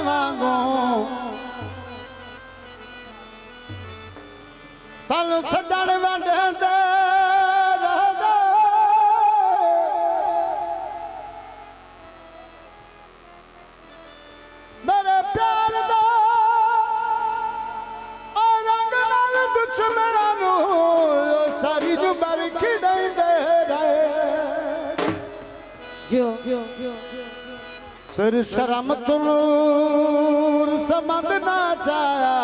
वांगो सानू सजण वंडे मेरे प्यार दा रंग नाल दुश्मनां नू सारी जुबर खिड़ाइंदे रहे जो सिर शर्म तूर समझ ना चाया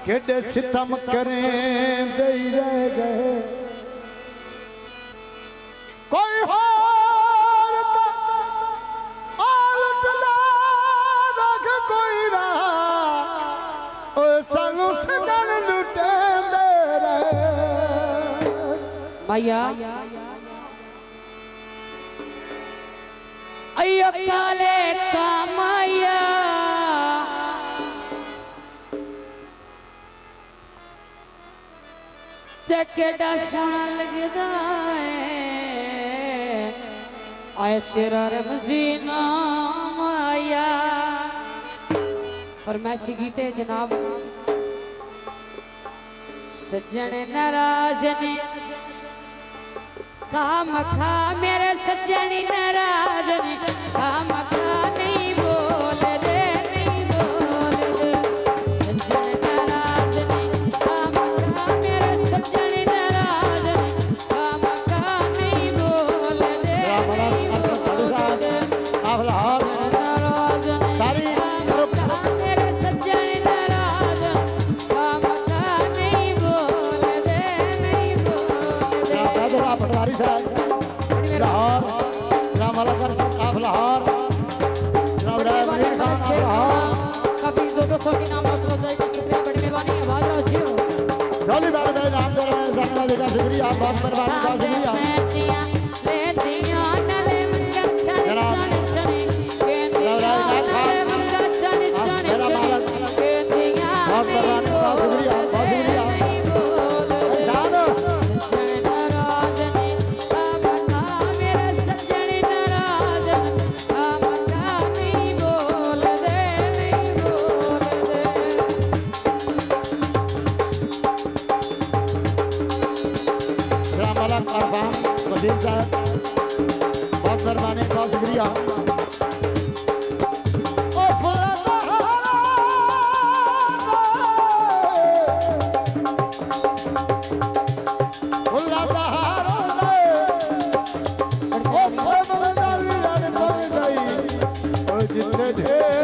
केडे सितम करें दे रह गए कोई होर आलट ला रख कोई रहा ओ सानू सजन लुटे दे रहे मैया अयो काले का माया ते केड़ा सोना लगदा है आए तेरा रमजीना माया फरमाइश गीते जनाब सज्जन नाराज ने काम खा मेरे सज्जनी नाराज ने काम खा नहीं बोल दे सज्जन नाराज ने काम खा मेरे सज्जनी नाराज ने काम खा नहीं बोल दे सारी मेरे सज्जनी नाराज काम खा नहीं बोल दे पटवारी साहब लाहौर जनाब अलकर साहब आप लाहौर जनाब राय खान आप लाहौर काफी 200 की नाम मसला जाए का शुक्रिया बड़ी मेहरबानी आवाज रखियो जल्दी बार में नाम दे रहे हैं जाने वाले का शुक्रिया बहुत मेहरबानी का शुक्रिया ले दिया नले मंगा छन छन के दिया नले मंगा छन छन के दिया बहुत मेहरबानी का शुक्रिया बहुत शुक्रिया वसीम साहब बहुत मेहरबानी बहुत शुक्रिया जितने ढेर